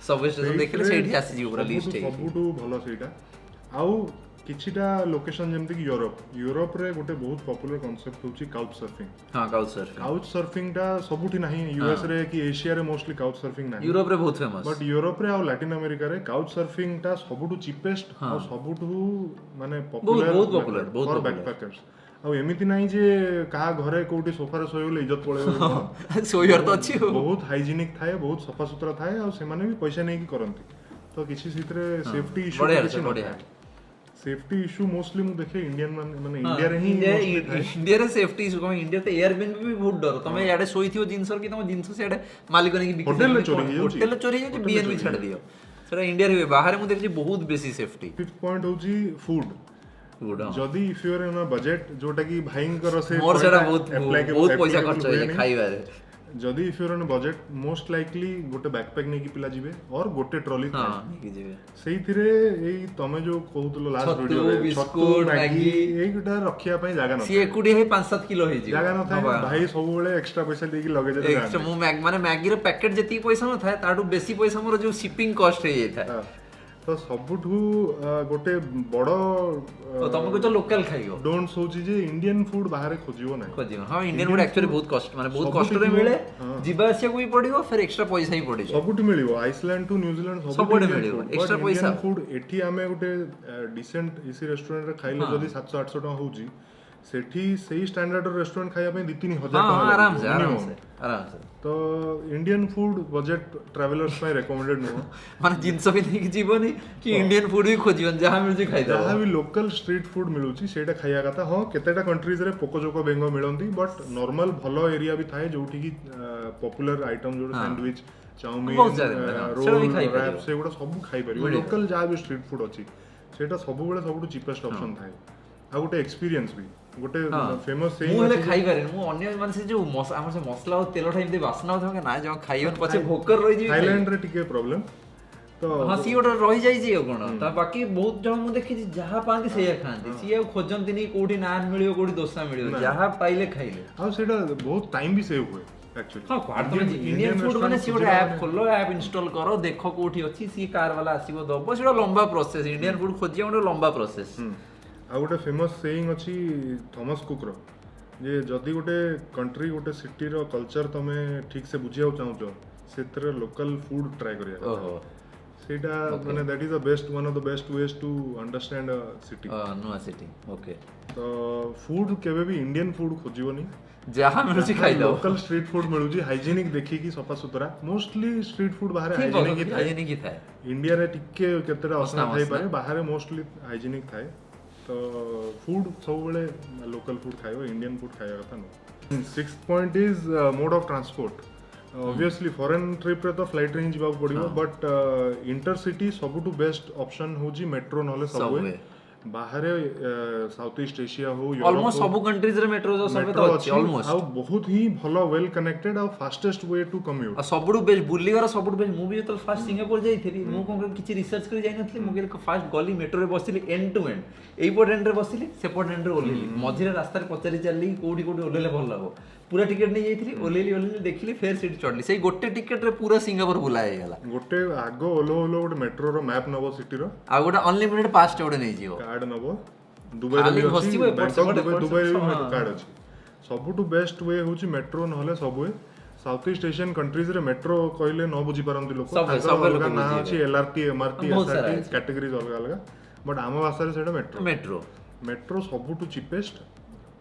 [SPEAKER 1] सब स्टेशन देखले सेठी आसी जीव पूरा लिस्ट है
[SPEAKER 3] सबुटु भलो सेटा आउ किछिटा लोकेशन जेमति कि यूरोप रे गोटे बहुत पॉपुलर कांसेप्ट होची काउच सर्फिंग
[SPEAKER 1] हां
[SPEAKER 3] काउच सर्फिंग टा सबुठी नाही यूएस रे कि एशिया रे मोस्टली काउच सर्फिंग नाही
[SPEAKER 1] यूरोप रे बहुत फेमस
[SPEAKER 3] बट यूरोप रे और लैटिन अमेरिका रे काउच सर्फिंग टा सबुठु चीपेस्ट और सबुठु माने
[SPEAKER 1] बहुत popular, बहुत
[SPEAKER 3] फॉर
[SPEAKER 1] popular।
[SPEAKER 3] बैकपैकर्स ଆଉ ଏମିତି ନାହିଁ ଯେ କାହା ଘରେ କୋଉଠି ସୋଫାରେ ଶୋଇଗଲେ ଇଜ୍ଜତ ପଳେଇବ
[SPEAKER 1] ଶୋଇବାର ତ ଅଛି ଆଉ।
[SPEAKER 3] ବହୁତ ହାଇଜିନିକ ଥାଏ, ବହୁତ ସଫାସୁତୁରା ଥାଏ, ଆଉ ସେମାନେ ବି ପଇସା ନେଇକି କରନ୍ତି, ତ କିଛି ସେଥିରେ ସେଫଟି ଇସ୍ୟୁ
[SPEAKER 1] ବଢିଆ
[SPEAKER 3] କିଛି
[SPEAKER 1] ବଢିଆ।
[SPEAKER 3] ନଥାଏ। ସେଫଟି ଇସ୍ୟୁ ମୋଷ୍ଟଲି ମୁଁ ଦେଖେ ଇଣ୍ଡିଆନ ମାନେ ଇଣ୍ଡିଆରେ ହିଁ mostly ଥାଏ।
[SPEAKER 1] ଇଣ୍ଡିଆରେ ସେଫଟି ଇସ୍ୟୁ କଣ, ଇଣ୍ଡିଆରେ ତ ଏୟାରବିଏନବି ବି ବହୁତ ଡର, ତମେ ଇଆଡେ ଶୋଇଥିବ ଜିନିଷ କି ତମ ଜିନିଷ ସିଆଡେ ମାଲିକ ନେଇକି ବିକି
[SPEAKER 3] ହୋଟେଲରେ ଚୋରି ହେଇଯାଉଛି।
[SPEAKER 1] ହୋଟେଲରେ ଚୋରି ହେଇଯାଉଛି, ବିଏନବି ଛାଡି ଦିଅ, ସେଟା ଇଣ୍ଡିଆରେ ହୁଏ, ବାହାରେ ମୁଁ ଦେଖିଛି ବହୁତ ବେଶୀ ସେଫଟି।
[SPEAKER 3] ଫିଫ୍ଥ ପଏଣ୍ଟ ହଉଛି ଫୁଡ। ଯଦି if you are in a budget, ଯୋଉଟା କି ଭାଇଙ୍କର ସେ
[SPEAKER 1] ମୋର ସେଟା
[SPEAKER 3] point
[SPEAKER 1] ବହୁତ
[SPEAKER 3] applicable
[SPEAKER 1] ପଇସା ଖର୍ଚ୍ଚ ହେଇଯାଏ
[SPEAKER 3] ହୁଏନି।
[SPEAKER 1] ଖାଇବାରେ।
[SPEAKER 3] ଯଦି if you are in budget, most likely ଗୋଟେ ବ୍ୟାକପ୍ୟାକ୍ ନେଇକି ପିଲା ଯିବେ ଅର୍ ଗୋଟେ ଟ୍ରଲି
[SPEAKER 1] ହଁ ନେଇକି ଯିବେ।
[SPEAKER 3] ସେଇଥିରେ ଏଇ ତମେ ଯୋଉ କହୁଥିଲ ଲାଷ୍ଟ
[SPEAKER 1] ଛତୁ,
[SPEAKER 3] ଭିଡିଓରେ
[SPEAKER 1] ବିସ୍କୁଟ, ମ୍ୟାଗି,
[SPEAKER 3] ଏଇଗୁଟା ରଖିବା ପାଇଁ ଜାଗା
[SPEAKER 1] ସିଏ
[SPEAKER 3] ନଥାଏ,
[SPEAKER 1] ଏକୁଟିଆ ହେଇ 5-7 କିଲୋ ହେଇଯିବ।
[SPEAKER 3] ଜାଗା ନଥାଏ।
[SPEAKER 1] ନବା।
[SPEAKER 3] ଭାଇ ସବୁବେଳେ ଏକ୍ସଟ୍ରା ପଇସା ଦେଇକି ଲଗେଜରେ
[SPEAKER 1] ଏକ୍ସଟ୍ରା ମୁଁ ମାନେ ମ୍ୟାଗିର ପ୍ୟାକେଟ ଯେତିକି ପଇସା ନଥାଏ ତାଠୁ ବେଶୀ ପଇସା ମୋର ଯୋଉ ସିପିଂ କଷ୍ଟ ହେଇଯାଇଥାଏ।
[SPEAKER 3] ତ ସବୁଠୁ ଗୋଟେ ବଡ
[SPEAKER 1] ତ ତମେ କହୁଛ ଲୋକାଲ ଖାଇବ
[SPEAKER 3] ଡୋଣ୍ଟସ୍ ହଉଛି ଯେ ଇଣ୍ଡିଆନ ଫୁଡ ବାହାରେ ଖୋଜିବ ନାହିଁ।
[SPEAKER 1] ଖୋଜିବ। ହଁ ଇଣ୍ଡିଆନ ଫୁଡ ଆକ୍ଚୁଆଲି ବହୁତ କଷ୍ଟ, ମାନେ ବହୁତ
[SPEAKER 3] ସବୁଠି
[SPEAKER 1] କଷ୍ଟରେ
[SPEAKER 3] ଥିବ।
[SPEAKER 1] ମିଳେ,
[SPEAKER 3] ହଁ।
[SPEAKER 1] ଯିବା ଆସିବାକୁ ବି ପଡିବ, ଫେର ଏକ୍ସଟ୍ରା ପଇସା ହିଁ ପଡିଯାଏ।
[SPEAKER 3] ସବୁଠି ମିଳିବ, ଆଇସଲ୍ୟାଣ୍ଡ ଟୁ ନ୍ୟୁଜିଲ୍ୟାଣ୍ଡ
[SPEAKER 1] ସବୁଆଡେ ମିଳିବ, extra ପଇସା।
[SPEAKER 3] ଫୁଡ ଏଠି ଆମେ ଗୋଟେ ଡିସେଣ୍ଟ ଏସି ରେଷ୍ଟୁରାଣ୍ଟରେ ଖାଇଲେ ଯଦି 700-800 ଟଙ୍କା ହଉଛି, ସେଠି ସେଇ ଷ୍ଟାଣ୍ଡାର୍ଡର ରେଷ୍ଟୁରାଣ୍ଟ ଖାଇବା ପାଇଁ 2-3 ହଜାର
[SPEAKER 1] ହଁ
[SPEAKER 3] ଟଙ୍କା
[SPEAKER 1] ଆରାମସେ
[SPEAKER 3] ଲାଗିବ
[SPEAKER 1] ଆରାମସେ
[SPEAKER 3] minimum।
[SPEAKER 1] ଆରାମସେ।
[SPEAKER 3] ତ ଇଣ୍ଡିଆନ ଫୁଡ ବଜେଟ୍ ଟ୍ରାଭେଲର୍ସ ପାଇଁ ରେକମେଣ୍ଡେଡ ନୁହଁ।
[SPEAKER 1] ମାନେ ଜିନିଷ ବି ନେଇକି ଯିବନି କି ଇଣ୍ଡିଆନ ଫୁଡ ବି ଖୋଜିବନି, ଯାହା ମିଳୁଛି ଖାଇଦବ।
[SPEAKER 3] ଯାହା ବି ଲୋକାଲ ଷ୍ଟ୍ରିଟ୍ ଫୁଡ ମିଳୁଛି ସେଇଟା ଖାଇବା କଥା। ହଁ କେତେଟା କଣ୍ଟ୍ରିଜରେ ପୋକଜୋକ ବେଙ୍ଗ ମିଳନ୍ତି, ବଟ୍ ନର୍ମାଲ ଭଲ ଏରିଆ ବି ଥାଏ ଯୋଉଠିକି ପପୁଲାର ଆଇଟମ ଯୋଉଟା ସ୍ୟାଣ୍ଡୱିଚ, ଚାଉମିନ,
[SPEAKER 1] ବହୁତ ଜାଗାରେ ମିଳେ, ହଁ। ସେଟା
[SPEAKER 3] ରୋଲ,
[SPEAKER 1] ବି ଖାଇପାରିବ।
[SPEAKER 3] ରାପ୍, ସେଗୁଡ଼ା ସବୁ ଖାଇପାରିବ।
[SPEAKER 1] ମିଳିବ।
[SPEAKER 3] ଲୋକାଲ ଯାହା ବି ଷ୍ଟ୍ରିଟ୍ ଫୁଡ ଅଛି ସେଇଟା ସବୁବେଳେ ସବୁଠୁ ଚିପେଷ୍ଟ ଅପସନ୍ ଥାଏ। ଆଉ ଗୋଟେ ଏକ୍ସପିରିଏନ୍ସ ବି ଗୋଟେ ଫେମସ୍
[SPEAKER 1] ମୁଁ ହେଲେ ଖାଇପାରେନି, ମୁଁ ଅନ୍ୟ ମାନେ ସେ ଯୋଉ ଆମର ସେ ମସଲା ଆଉ ତେଲଟା ଏମିତି ବାସ୍ନା ହଉଥିବ ନା ଜମା ଖାଇବନି, ପଛେ ଭୋକର ରହିଯିବି।
[SPEAKER 3] ଥାଇଲାଣ୍ଡରେ ଟିକେ ପ୍ରୋବ୍ଲେମ ତ
[SPEAKER 1] ହଁ ସିଏ ଗୋଟେ ରହିଯାଇଛି ଆଉ କଣ, ତା ବାକି ବହୁତ ଜଣ ମୁଁ ଦେଖିଛି ଯାହା ପାଆନ୍ତି ସେଇଆ ଖାଆନ୍ତି, ସିଏ ଆଉ ଖୋଜନ୍ତିନି କୋଉଠି ନାନ୍ ମିଳିବ କୋଉଠି ଦୋସା ମିଳିବ, ଯାହା ପାଇଲେ ଖାଇଲେ।
[SPEAKER 3] ଆଉ ସେଇଟା ବହୁତ ଟାଇମ ବି ସେଭ୍ ହୁଏ ଆକ୍ଚୁଆଲି।
[SPEAKER 1] ହଁ ଇଣ୍ଡିଆନ ଫୁଡ ମାନେ ସିଏ ଗୋଟେ ଆପ ଖୋଲ, ଆପ ଇନଷ୍ଟଲ କର, ଦେଖ କୋଉଠି ଅଛି, ସିଏ କାର ବାଲା ଆସିବ ଦବ, ସେଟା ଲମ୍ବା ପ୍ରୋସେସ। ଇଣ୍ଡିଆନ ଫୁଡ ଖୋଜିବା ଗୋଟେ ଲମ୍ବା ପ୍ରୋସେସ।
[SPEAKER 3] ଆଉ ଗୋଟେ ଫେମସ୍ ସେଇଂ ଅଛି ଥମସ୍ କୁକର, ଯେ ଯଦି ଗୋଟେ କଣ୍ଟ୍ରି ଗୋଟେ ସିଟିର କଲଚର ତମେ ଠିକ ସେ ବୁଝିବାକୁ ଚାହୁଁଛ, ସେଥିରେ ଲୋକାଲ ଫୁଡ ଟ୍ରାଏ କରିବା କଥା।
[SPEAKER 1] ଓହୋ
[SPEAKER 3] ସେଇଟା ମାନେ that is the best one of the best ways to understand a city.
[SPEAKER 1] ନୂଆ ସିଟି ଓକେ।
[SPEAKER 3] ତ ଫୁଡ କେବେ ବି ଇଣ୍ଡିଆନ ଫୁଡ ଖୋଜିବନି,
[SPEAKER 1] ଯାହା ମିଳୁଛି ଖାଇଦବ।
[SPEAKER 3] ଲୋକାଲ ଷ୍ଟ୍ରିଟ୍ ଫୁଡ ମିଳୁଛି ହାଇଜେନିକ ଦେଖିକି ସଫାସୁତୁରା। ମୋଷ୍ଟଲି ଷ୍ଟ୍ରିଟ୍ ଫୁଡ ବାହାରେ ହାଇଜେନିକ ଥାଏ। ଇଣ୍ଡିଆରେ ଟିକେ କେତେଟା ଅସନା ଥାଇପାରେ, ବାହାରେ ମୋଷ୍ଟଲି ହାଇଜେନିକ ଥାଏ। ତ ଫୁଡ ସବୁବେଳେ ଲୋକାଲ ଫୁଡ ଖାଇବ, ଇଣ୍ଡିଆନ ଫୁଡ ଖାଇବା କଥା ନୁହଁ। 6th point is Mod of transport. Obviously foreign ଟ୍ରିପ୍ରେ ତ ଫ୍ଲାଇଟ୍ରେ ହିଁ ଯିବାକୁ ପଡ଼ିବ, ବଟ୍ ଇଣ୍ଟରସିଟି ସବୁଠୁ ବେଷ୍ଟ ଅପସନ୍ ହେଉଛି ମେଟ୍ରୋ ନହେଲେ ସବୱେ। ବାହାରେ ସାଉଥ ଇଷ୍ଟ ଏସିଆ ହଉ,
[SPEAKER 1] ଅଲମୋଷ୍ଟ ସବୁ କଣ୍ଟ୍ରିଜରେ ମେଟ୍ରୋ ସବୱେ ତ ଅଛି ଅଲମୋଷ୍ଟ,
[SPEAKER 3] ଆଉ ବହୁତ ହିଁ ଭଲ ୱେଲ୍ କନେକ୍ଟେଡ୍ ଆଉ ଫାଷ୍ଟେଷ୍ଟ ୱେ ଟୁ କମ୍ୟୁଟ୍।
[SPEAKER 1] ଆଉ ସବୁଠୁ ବେଷ୍ଟ ବୁଲିବାର ସବୁଠୁ ବେଷ୍ଟ। ମୁଁ ବି ଯେତେବେଳେ ଫାଷ୍ଟ ସିଙ୍ଗାପୁର ଯାଇଥିଲି, ମୁଁ କଣ କିଛି ରିସର୍ଚ୍ଚ କରି ଯାଇନଥିଲି, ମୁଁ ଫାଷ୍ଟ ଗଲି ମେଟ୍ରୋରେ ବସିଲି, ଏଣ୍ଡ ଟୁ ଏଣ୍ଡ, ଏଇପଟ ଏଣ୍ଡରେ ବସିଲି, ସେପଟ ଏଣ୍ଡରେ ଓହ୍ଲେଇଲି, ମଝିରେ ରାସ୍ତାରେ ପଚାରି ଚାଲିଲି କୋଉଠି କୋଉଠି ଓହ୍ଲେଇଲେ ଭଲ ହବ, ପୁରା ଟିକେଟ ନେଇ ଯାଇଥିଲି, ଓହ୍ଲେଇଲି ଦେଖିଲି, ଫେର ସେଠି ଚଢିଲି, ସେଇ ଗୋଟେ ଟିକେଟରେ ପୁରା ସିଙ୍ଗାପୁର ବୁଲା ହେଇଗଲା।
[SPEAKER 3] ଗୋଟେ ଆଗ ଓହ୍ଲୋ ଗୋଟେ ମେଟ୍ରୋର ମ୍ୟାପ୍ ନବ ସିଟିର,
[SPEAKER 1] ଆଉ ଗୋଟେ ଅନଲିମିଟେଡ ପାସ୍ ଗୋଟେ ନେଇଯିବ,
[SPEAKER 3] କାର୍ଡ ନବ। ଦୁବାଇରେ ବି ଅଛି, ବ୍ୟାଙ୍କକ୍ ଦୁବାଇରେ ବି କାର୍ଡ ଅଛି। ସବୁଠୁ ବେଷ୍ଟ ୱେ ହେଉଛି ମେଟ୍ରୋ ନହେଲେ ସବୱେ। ସାଉଥ ଇଷ୍ଟ ଏସିଆନ କଣ୍ଟ୍ରିଜରେ ମେଟ୍ରୋ କହିଲେ ନ ବୁଝିପାରନ୍ତି ଲୋକ, ତାଙ୍କର ଅଲଗା ନାଁ ଅଛି, LRT, MRT, SRT, କ୍ୟାଟେଗୋରିଜ ଅଲଗା ଅଲଗା, ବଟ୍ ଆମ ଭାଷାରେ ସେଇଟା ମେଟ୍ରୋ। ମେଟ୍ରୋ ସବୁଠୁ ଚିପେଷ୍ଟ,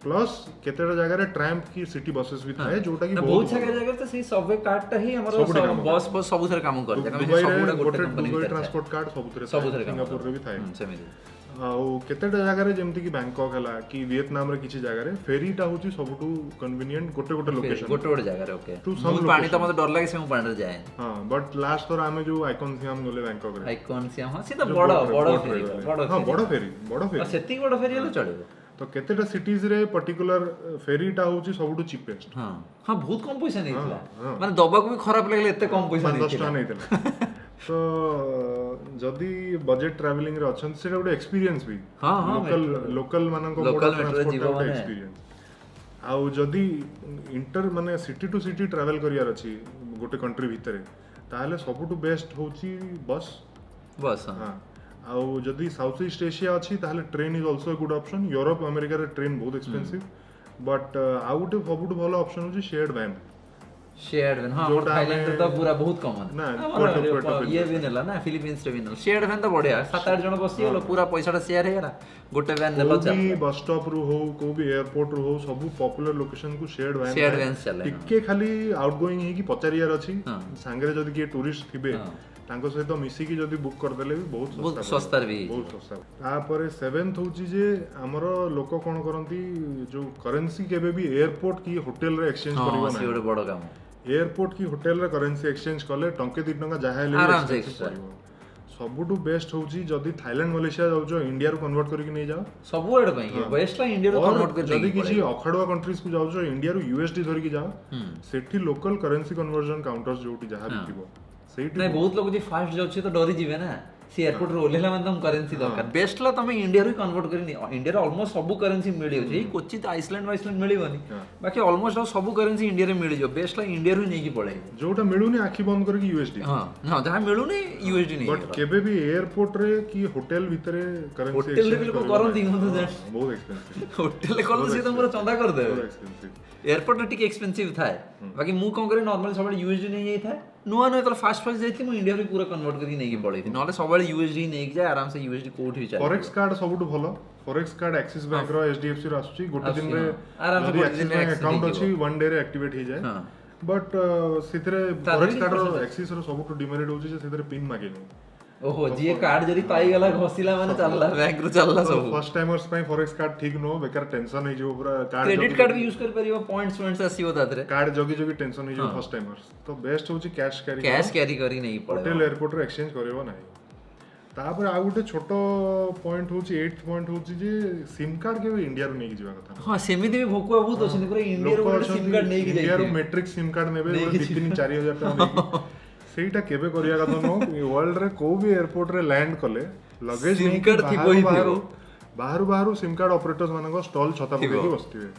[SPEAKER 3] ପ୍ଲସ୍ କେତେଟା ଜାଗାରେ ଟ୍ରାମ୍ପ କି ସିଟି ବସେସ୍ ବି ଥାଏ, ଯୋଉଟା କି
[SPEAKER 1] ବହୁତ ଜାଗାରେ ତ ସେଇ ସବୱେ କାର୍ଡଟା ହିଁ ଆମର ବସ୍ ସବୁଥିରେ କାମ କରେ।
[SPEAKER 3] ଦୁବାଇରେ ଗୋଟେ ଦୁବାଇ ଟ୍ରାନ୍ସପୋର୍ଟ କାର୍ଡ ସବୁଥିରେ ସିଙ୍ଗାପୁରରେ ବି ଥାଏ। ଆଉ କେତେଟା ଜାଗାରେ ଯେମିତି କି ବ୍ୟାଙ୍କକ୍ ହେଲା କି ଭିଏତନାମରେ କିଛି ଜାଗାରେ ଫେରିଟା ହେଉଛି ସବୁଠୁ କନଭିନିଏଣ୍ଟ ଗୋଟେ ଲୋକେସନ,
[SPEAKER 1] ଗୋଟେ ଜାଗାରେ। ଓକେ, ପାଣି ତ ମତେ ଡର ଲାଗେ, ସେ ମୁଁ ପାଣିରେ ଯାଏ। ହଁ
[SPEAKER 3] ବଟ୍ ଲାଷ୍ଟ ଥର ଆମେ ଯୋଉ ଆଇକନ୍ ସିଆମ ଗଲେ ବ୍ୟାଙ୍କକରେ,
[SPEAKER 1] ଆଇକନ୍ ସିଆମ, ହଁ ସେ ତ ବଡ ଫେରି, ସେତିକି ବଡ ଫେରି ହେଲେ ଚଳିବ।
[SPEAKER 3] ତ କେତେଟା ସିଟିଜରେ ପର୍ଟିକୁଲାର ଫେରିଟା ହେଉଛି ସବୁଠୁ ଚିପେଷ୍ଟ।
[SPEAKER 1] ହଁ ବହୁତ କମ ପଇସା ନେଇଥିଲା, ମାନେ ଦବାକୁ ବି ଖରାପ ଲାଗିଲା, ଏତେ କମ ପଇସା
[SPEAKER 3] 10 ଟଙ୍କା ନେଇଥିଲା। ତ ଯଦି ବଜେଟ୍ ଟ୍ରାଭେଲିଂରେ ଅଛନ୍ତି, ସେଇଟା ଗୋଟେ ଏକ୍ସପିରିଏନ୍ସ ବି, ଲୋକାଲ ମାନଙ୍କ ମୋଡ୍ ଅଫ୍ ଟ୍ରାନ୍ସପୋର୍ଟଟା ଗୋଟେ ଏକ୍ସପିରିଏନ୍ସ। ଆଉ ଯଦି ମାନେ ସିଟି ଟୁ ସିଟି ଟ୍ରାଭେଲ କରିବାର ଅଛି ଗୋଟେ କଣ୍ଟ୍ରି ଭିତରେ, ତାହେଲେ ସବୁଠୁ ବେଷ୍ଟ ହେଉଛି ବସ୍। ଆଉ ଯଦି ସାଉଥ ଇଷ୍ଟ ଏସିଆ ଅଛି ତାହେଲେ train is also good option. Europe ଆମେରିକାରେ ଟ୍ରେନ୍ ବହୁତ ଏକ୍ସପେନ୍ସିଭ୍, ବଟ୍ ଆଉ ଗୋଟେ ସବୁଠୁ ଭଲ ଅପସନ୍ ହେଉଛି ସେୟାର୍ଡ ଭ୍ୟାନ୍।
[SPEAKER 1] शेयर्ड वैन हां
[SPEAKER 3] जोटा
[SPEAKER 1] थाईलैंड रे तो पूरा बहुत कॉमन
[SPEAKER 3] ना,
[SPEAKER 1] ये भी नेला ना फिलीपींस रे भी नेला शेयर्ड वैन तो बढ़िया 7-8 जण बसी गेलो पूरा पैसाटा शेयर हे गला गोटे वैन नेलो
[SPEAKER 3] कोई भी बस स्टॉप रु हो कोई भी एयरपोर्ट रु हो सब पॉपुलर लोकेशन को शेयर्ड
[SPEAKER 1] शेयर्ड
[SPEAKER 3] वैन
[SPEAKER 1] वैन चले
[SPEAKER 3] टिके खाली आउटगोइंग हे कि पचारियार अछि सांगरे जदी के टूरिस्ट थिबे तांको सहित मिसिकी जदी बुक कर देले भी बहुत
[SPEAKER 1] सस्ता भी
[SPEAKER 3] बहुत सस्ता तापर 7th होची जे हमर लोक कोन करंती जो करेंसी केबे भी एयरपोर्ट की होटल रे एक्सचेंज करबो
[SPEAKER 1] से
[SPEAKER 3] ना
[SPEAKER 1] गोटे बड़ काम
[SPEAKER 3] एयरपोर्ट की होटल रे करेंसी एक्सचेंज कले टंके 2 टंका जाहा ले
[SPEAKER 1] आराम से
[SPEAKER 3] exchange करिवो सबुठु बेस्ट होची जदी थाईलैंड मलेशिया जाउछो इंडिया रो कन्वर्ट करके नै जाओ
[SPEAKER 1] सब एड पई वेस्ट ला इंडिया रो कन्वर्ट कर
[SPEAKER 3] जदी किसी अखाडुआ कंट्रीज को जाउछो इंडिया रो यूएसडी धरि की जाओ सेठी लोकल करेंसी कन्वर्जन काउंटर्स जोटी जाहा भी थिबो सेठी
[SPEAKER 1] नहीं बहुत लोग जी फास्ट जाउछे तो डरी जिवे ना सी एयरपोर्ट रे ओलेला मन तुम करेंसी दरकार बेस्ट ला तुम इंडिया रो कन्वर्ट करिनी इंडिया रे ऑलमोस्ट सब करेंसी मिली होची कोचित आइसलैंड मिलिबनी बाकी ऑलमोस्ट सब करेंसी इंडिया रे मिली जो बेस्ट ला इंडिया रो नै की पड़े
[SPEAKER 3] जोटा मिलुनी आखी बंद करके यूएसडी
[SPEAKER 1] हां हां जहां मिलुनी यूएसडी नै
[SPEAKER 3] बट केबे भी एयरपोर्ट रे की होटल भितरे करेंसी
[SPEAKER 1] होटल रे लोग करंती मत जान
[SPEAKER 3] बहुत एक्सपेंसिव
[SPEAKER 1] होटल रे कॉल से तुमरा चंदा कर दे
[SPEAKER 3] बहुत एक्सपेंसिव
[SPEAKER 1] एयरपोर्ट रे टिक एक्सपेंसिव थाए बाकी मु कोन करे नॉर्मल सब यूएसडी नै जाई थाए नुआ नुआ तो फास्ट जाइथि मु इंडिया रे पूरा कन्वर्ट करके नै की पड़े थी नले सब यूएसडी नै जाय आराम से यूएसडी कोठी भी चले
[SPEAKER 3] फॉरेक्स कार्ड सबुठु भलो फॉरेक्स कार्ड एक्सिस बैंक रो एचडीएफसी रो आसुची गोटे दिन रे
[SPEAKER 1] आराम से
[SPEAKER 3] जदी
[SPEAKER 1] गोटे दिन
[SPEAKER 3] एक्सिस बैंक
[SPEAKER 1] access
[SPEAKER 3] अकाउंट
[SPEAKER 1] ହେଇଯିବ।
[SPEAKER 3] अछि वन डे रे एक्टिवेट हो जाए बट सिथरे फॉरेक्स कार्ड रो एक्सिस रो सबुठु डिमेरिट होची जे सिथरे पिन मागेनी
[SPEAKER 1] ओहो जी कार्ड जरी पाई गला घसिला माने चलला बैंक रो चलला सब
[SPEAKER 3] फर्स्ट टाइमर्स पई फॉरेक्स कार्ड ठीक नो बेकार टेंशन हे जो पूरा कार्ड
[SPEAKER 1] क्रेडिट कार्ड भी यूज कर परियो पॉइंट्स आसीबो तातरे
[SPEAKER 3] कार्ड जगी जगी टेंशन हे जो फर्स्ट टाइमर्स तो बेस्ट होची कैश
[SPEAKER 1] कैरी करी नहीं पड़े
[SPEAKER 3] होटल एयरपोर्ट रे एक्सचेंज करबो नाही तापर आ गुटे छोट पॉइंट होची 8th पॉइंट होची जे सिम कार्ड के इंडिया रो नेकी जीवा कथा
[SPEAKER 1] हां सेमिति भी भोकुआ बहुत अछि पूरा इंडिया रो
[SPEAKER 3] लोक
[SPEAKER 1] सिम कार्ड नहीं की
[SPEAKER 3] इंडिया रो
[SPEAKER 1] जाई
[SPEAKER 3] मैट्रिक सिम कार्ड नेबे 3-4 हजार टका ସେଇଟା କେବେ କରିବା କଥା ନୁହଁ ୱାର୍ଲଡ ରେ କୋଉ ବି ଏୟାରପୋର୍ଟ ରେ ଲ୍ୟାଣ୍ଡ କଲେ ଲଗେଜ
[SPEAKER 1] ସିମ୍ କାର୍ଡ ଥିବ ହିଁ ଥିବ।
[SPEAKER 3] ବାହାରୁ ସିମ୍ କାର୍ଡ ଅପରେଟର୍ସ ମାନଙ୍କ ଷ୍ଟଲ ଛତା ପକେଇକି ବସିଥିବେ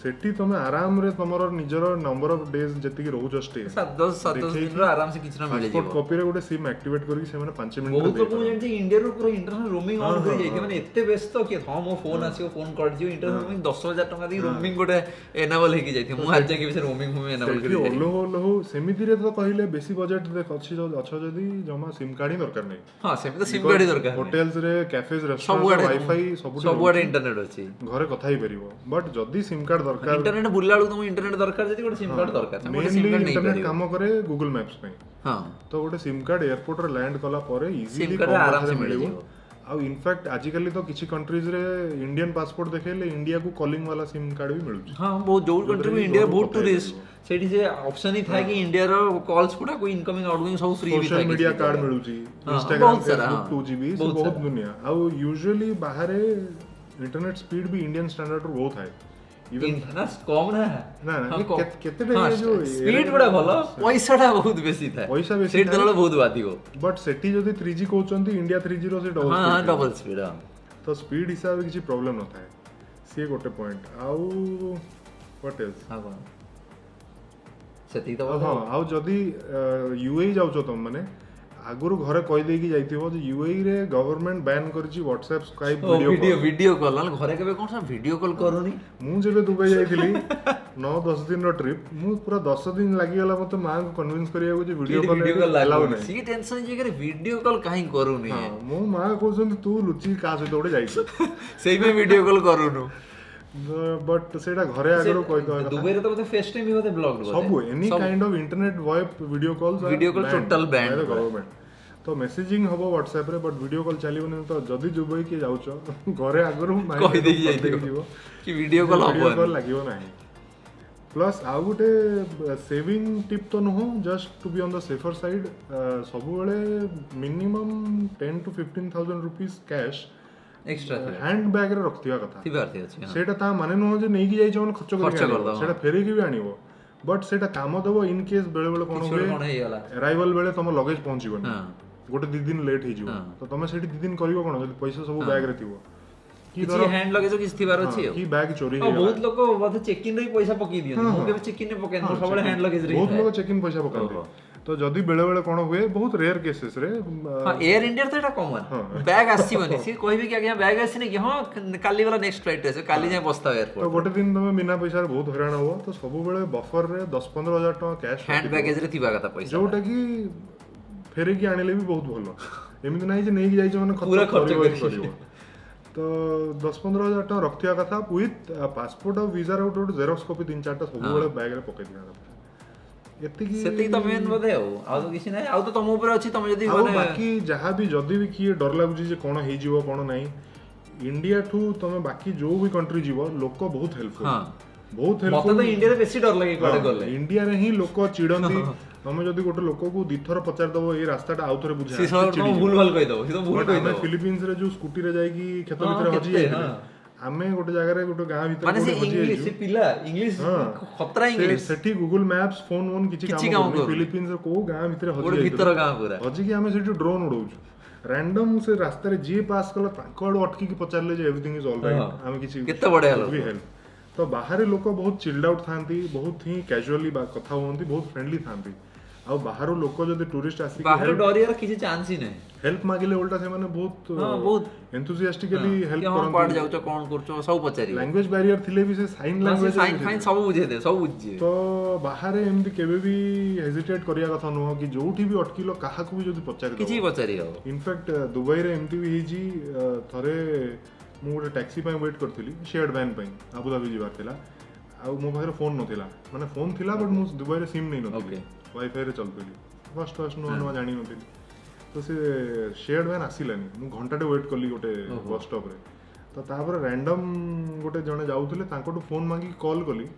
[SPEAKER 3] ସେଠି ତମେ ଆରାମରେ ତମର ନିଜର ନମ୍ବର ଅଫ ଡେଜ ଯେତିକି ରହୁଛ ଷ୍ଟେ
[SPEAKER 1] 7 दिन रो आराम से किछ ना मिल
[SPEAKER 3] ପାସପୋର୍ଟ କପିରେ ଗୋଟେ ସିମ୍ ଆକ୍ଟିଭେଟ୍ କରିକି ସେମାନେ 5 ମିନିଟ୍
[SPEAKER 1] बहुत लोग जेंति इंडिया रो पूरा इंटरनेशनल रोमिंग ऑन कर जाइते माने एते व्यस्त कि हां मो फोन आसीओ फोन कर जियो इंटरनेशनल रोमिंग 10000 टका दी रोमिंग गोटे एनेबल हे कि जाइते मु आज जाके से रोमिंग में एनेबल कर जाई
[SPEAKER 3] ओलो सेमिति रे तो कहले बेसी बजेट देख अछि अछ जदी जमा सिम कार्ड ही दरकार नै
[SPEAKER 1] हां सेम तो सिम कार्ड ही दरकार
[SPEAKER 3] होटेल्स रे कैफेज रेस्टोरेंट वाईफाई
[SPEAKER 1] सब आड़े इंटरनेट अछि
[SPEAKER 3] घरे कथा ही परिबो बट जदी सिम कार्ड दरकार
[SPEAKER 1] इंटरनेट बुलाळू तुम इंटरनेट दरकार जदी गोटे सिम कार्ड दरकार गोटे सिम कार्ड नहीं
[SPEAKER 3] इंटरनेट काम करे गूगल मैप्स पे
[SPEAKER 1] हां
[SPEAKER 3] तो गोटे सिम कार्ड एयरपोर्ट रे लैंड कला परे इजीली
[SPEAKER 1] सिम कार्ड आराम से मिल
[SPEAKER 3] मिलिबो आ इनफैक्ट आजिकली तो किछि कंट्रीज रे इंडियन पासपोर्ट देखेले इंडिया को कॉलिंग वाला सिम कार्ड भी मिलुची
[SPEAKER 1] हां बहुत जो कंट्री में इंडिया बहुत टूरिस्ट सेठी से ऑप्शन ही था कि इंडिया रो कॉल्स पूरा कोई इनकमिंग आउटगोइंग सब फ्री भी था
[SPEAKER 3] सोशल मीडिया कार्ड मिलुची इंस्टाग्राम फेसबुक 2GB बहुत दुनिया आ यूजुअली बाहर इंटरनेट स्पीड भी इंडियन स्टैंडर्ड रो बहुत हाई
[SPEAKER 1] इवन ना कम ना
[SPEAKER 3] ना
[SPEAKER 1] हाँ,
[SPEAKER 3] केते जो
[SPEAKER 1] स्पीड बड़ा भलो पैसाटा बहुत बेसी था
[SPEAKER 3] पैसा बेसी
[SPEAKER 1] सेट दला बहुत बाधिको
[SPEAKER 3] बट सेठी जदी 3G कहउचंती इंडिया 3G रो से डबल
[SPEAKER 1] हां हां डबल स्पीड हां
[SPEAKER 3] तो स्पीड हिसाब से किसी प्रॉब्लम न थाए सी गोटे पॉइंट आउ व्हाट एल्स
[SPEAKER 1] हां कोन सेती तो
[SPEAKER 3] हां आउ जदी यूएई जाउचो तुम माने आगुरु घरे कहि देकी जाइथिबो जे यूएई रे गवर्नमेंट बैन करछि व्हाट्सएप स्काइप
[SPEAKER 1] वीडियो कॉल ना घरे केबे कोन सा वीडियो कॉल करूनी
[SPEAKER 3] मु जेबे दुबई जाइथिली 9-10 दिन रो ट्रिप मु पूरा 10 दिन लागि गेला मते मां को कन्विंस करिया जे वीडियो कॉल अलाउ नै
[SPEAKER 1] सी टेंशन जे करे वीडियो कॉल काहे करूनी
[SPEAKER 3] हां मु मां कहउछन तू लुची का सहित ओडे जाइछि
[SPEAKER 1] सेही में वीडियो कॉल करूनु
[SPEAKER 3] बट सेटा घरे आगरो कोइ कोइ
[SPEAKER 1] दुबई रे तो बते फेस टाइम भी बते ब्लॉक्ड बते
[SPEAKER 3] सब any kind of internet voice video calls
[SPEAKER 1] total ban
[SPEAKER 3] government तो मेसेजिंग हबो व्हाट्सएप रे बट वीडियो कॉल चलिबो नै तो जदी दुबई के जाउचो घरे आगरो
[SPEAKER 1] कहि देई जाइथिबो कि वीडियो कॉल हबो
[SPEAKER 3] वीडियो कॉल लागिबो नाही प्लस आ गुटे सेविंग टिप तो नो just to be on the safer side सब बेले minimum 10 to 15,000 rupees cash
[SPEAKER 1] extra
[SPEAKER 3] hand bag रे रखतिया कथा
[SPEAKER 1] थिबारती अछि
[SPEAKER 3] सेटा ता माने नो जे नै कि जाई जवन खर्च कर सेटा फेरे कि भी आनिबो बट सेटा काम दबो इन केस बेले बेले कोन होय अराइवल बेले तम लगेज पहुंचीबो गोटे 2 दिन लेट हे जिवो तो तमे सेठी 2 दिन करिवो कोन जदी पैसा सब बैग रे थिवो
[SPEAKER 1] कि धर हैंड लगेज किछ थिबार अछि
[SPEAKER 3] कि बैग चोरी
[SPEAKER 1] हे बहुत लोक बथे चेक इन रे पैसा पकी दियन मु के चेक इन ने पके सब हैंड लगेज रे
[SPEAKER 3] बहुत लोग चेक इन पैसा पकाते तो जदि बेले बेले कौन हुए बहुत रेयर केसेस रे
[SPEAKER 1] हां एयर इंडिया तो एटा कॉमन बैग आसीबनी सी कहबी कि आज्ञा बैग आसी नै कि हां काली वाला नेक्स्ट फ्लाइट रे काली जाय बस्ता एयरपोर्ट
[SPEAKER 3] तो गोटे दिन तुम बिना पैसा बहुत हैरान हो तो सब बेले बफर रे 10-15 हजार टका कैश
[SPEAKER 1] हैंड बैगेज रे थिबा कथा पैसा
[SPEAKER 3] जोटा कि फेरे की आनिले भी बहुत भलो एमिति नाही जे नेकी जाइछ माने
[SPEAKER 1] पूरा खर्च
[SPEAKER 3] करिवो तो 10-15 हजार टका रखिया कथा विथ पासपोर्ट और वीजा रे गोटे जेरॉक्स कॉपी 3-4टा सब बेले बैग रे पके दिया कथा एतिकी
[SPEAKER 1] सेति तो मेन बदे आ तो किसी नै आ तो तुम ऊपर अछि तुम जदी
[SPEAKER 3] माने
[SPEAKER 1] माने
[SPEAKER 3] बाकी जहां भी जदी भी किए डर लागुची जे कोन हेइ जीवो कोन नाही इंडिया ठू तुम बाकी जो भी कंट्री जीवो लोक बहुत हेल्पफुल
[SPEAKER 1] हां
[SPEAKER 3] बहुत
[SPEAKER 1] मते
[SPEAKER 3] हेल्पफुल
[SPEAKER 1] तो इंडिया रे बेसी डर लागे कोडे गले
[SPEAKER 3] इंडिया रे ही लोक चिडंती तमे जदी गोटे लोक को दिथर पचार दबो ए रास्ताटा आउथरे बुझा
[SPEAKER 1] सी सब तो भूल भाल कहि दो सी तो भूल कहि
[SPEAKER 3] हमें
[SPEAKER 1] दो
[SPEAKER 3] फिलीपींस रे जो स्कूटी रे जाई की खेत भीतर हजी जाई आमे गोटे जगह रे गोटे गां भीतर
[SPEAKER 1] माने से
[SPEAKER 3] गोटे हजी
[SPEAKER 1] इंग्लिश से पिला इंग्लिश खतरा इंग्लिश
[SPEAKER 3] सेठी गूगल मैप्स फोन वन किछि काम करू फिलीपींस रे को गां भीतर हजी
[SPEAKER 1] गोटे भीतर गां पूरा
[SPEAKER 3] हजी की हमें सेठी ड्रोन उड़ौछु रैंडम से रास्ता रे जी पास कला ताको आडू अटकी की पचारले जे एवरीथिंग इज ऑलराइट हमें किछि
[SPEAKER 1] केते बडे हलो
[SPEAKER 3] हेल्प तो बाहर लोक बहुत चिल्ड आउट थांती बहुत ही कैजुअली कथा होंती बहुत फ्रेंडली थांती आ बाहर लोक जदि टूरिस्ट आसी
[SPEAKER 1] बाहर डरियार किछि चांस ही नै
[SPEAKER 3] हेल्प मागिले उल्टा से माने बहुत
[SPEAKER 1] बहुत
[SPEAKER 3] एंथुसियास्टिकली हेल्प
[SPEAKER 1] करन पाड जाउछ कोन करछ सब पचारी
[SPEAKER 3] लैंग्वेज बैरियर थिले भी से साइन लैंग्वेज
[SPEAKER 1] साइन फाइन सब बुझे दे सब बुझे
[SPEAKER 3] तो बाहर एमती केबे भी हेजिटेट करिया कथा न कि जोठी भी अटकिलो काहा को भी जदि पचारी
[SPEAKER 1] किछि पचारी हो
[SPEAKER 3] इनफैक्ट दुबई रे एमती भी हिजी थरे मु गोटे टैक्सी पे वेट करथिली शेयर्ड वैन पे आबू धाबी जिबार थिला आ मो पाखरे फोन नथिला माने फोन थिला बट मु दुबई रे सिम नै नथिली वाईफाई रे चलतली फर्स्ट नो जानि नथिली तो से शेयर्ड वैन आसिलानी मु घंटाटे वेट करली गोटे बस स्टॉप रे तो तापर रैंडम गोटे जने जाउथले तांकोटू फोन मांगी कॉल कली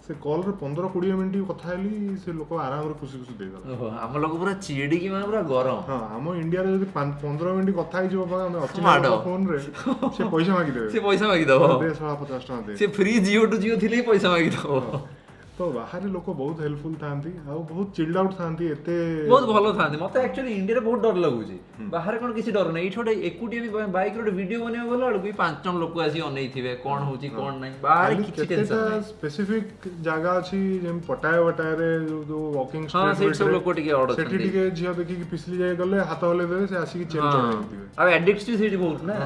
[SPEAKER 3] से कॉल रे 15-20 मिनिट कथा हेली से लोक आराम रे खुशी खुशी देला
[SPEAKER 1] ओहो हम लोग पूरा चिड़ी की माने पूरा गरम
[SPEAKER 3] हां हम इंडिया रे जदी 15 मिनिट कथा हिजो बाबा हम अछि फोन रे से पैसा मागी देबे
[SPEAKER 1] से पैसा मागी दो
[SPEAKER 3] दे 50 टका दे
[SPEAKER 1] से फ्री जियो टू जियो थिले पैसा मागी दो
[SPEAKER 3] तो बाहर लोक बहुत हेल्पफुल थांती आ बहुत चिल्ड आउट थांती एते
[SPEAKER 1] बहुत भलो थांती मते एक्चुअली इंडिया रे बहुत डर लागुची बाहर कोन किछि डर नै छोटे एकुटी भी बाइक रे वीडियो बनेबो गला लग भी 5 जन लोक आसी अनै थिबे कोन होची कोन नै बाहर किछि टेंशन नै
[SPEAKER 3] स्पेसिफिक जागा अछि जेम पटाय वटाय रे जो वॉकिंग
[SPEAKER 1] हां
[SPEAKER 3] स्ट्रीट
[SPEAKER 1] से सब लोक टिके ऑर्डर
[SPEAKER 3] सेठी टिके जियो देखि कि पिछली जाय गले हाथ हले देबे से आसी कि चेन चढ़ाई दिबे
[SPEAKER 1] अब एडिक्ट सीटी बहुत ना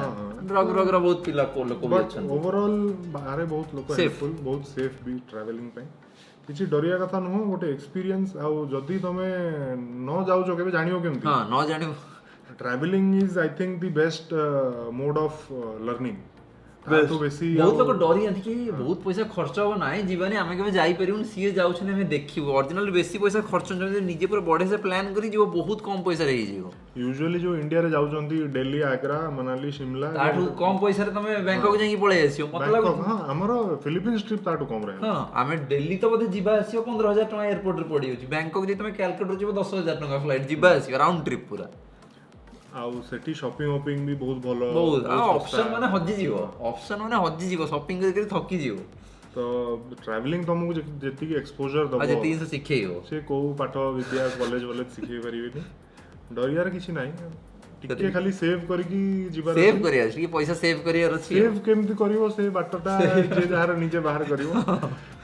[SPEAKER 1] ड्रग ड्रग रा बहुत पिला को लोक भी अछन
[SPEAKER 3] ओवरऑल बाहर बहुत लोक हेल्पफुल बहुत सेफ भी ट्रैवलिंग पे किछि डरिया कथा न हो गोटे एक्सपीरियंस आ जदी तमे न जाउ जो केबे जानियो केमती
[SPEAKER 1] हां न जानियो
[SPEAKER 3] travelling is I think the best mode of learning तो बेसी
[SPEAKER 1] बहुत लोग डरी आंती कि बहुत पैसा खर्च हो नाही जीवनी आमे केबे जाई परिउन सीए जाउछने हमें देखिबो ओरिजिनल बेसी पैसा खर्च जदि निजे पूरा बड़े से प्लान करी जीवो बहुत कम पैसा रही जीवो
[SPEAKER 3] यूजुअली जो इंडिया रे जाउचंती दिल्ली आगरा मनाली शिमला
[SPEAKER 1] ताठू कम पैसा रे तमे बैंकॉक जाई पळे आसियो मतलब
[SPEAKER 3] हां हमरो फिलीपींस ट्रिप ताठू कम रहे
[SPEAKER 1] हां आमे दिल्ली तो बदे जिबा आसियो 15000 टका एयरपोर्ट रे पड़ी होची बैंकॉक जे तमे कैलकुलेटर जीवो 10000 टका फ्लाइट जिबा आसियो राउंड ट्रिप पूरा
[SPEAKER 3] आउ सेठी शॉपिंग ओपिंग भी बहुत भलो
[SPEAKER 1] बहुत ऑप्शन माने हजी जीवो ऑप्शन माने हजी जीवो शॉपिंग करी थकी जीवो
[SPEAKER 3] तो ट्रैवलिंग तुमको जेति की एक्सपोजर दबो
[SPEAKER 1] आज 300 सिखेइयो
[SPEAKER 3] से को पाठ विद्या कॉलेज वाले सिखै परिबेनी डरियार किछि नाही टिके खाली सेव करकी जीवन
[SPEAKER 1] सेव करिया छी पैसा सेव करिया अछि
[SPEAKER 3] सेव केमति करिवो से बाटटा जे जहार निजे बाहर करिवो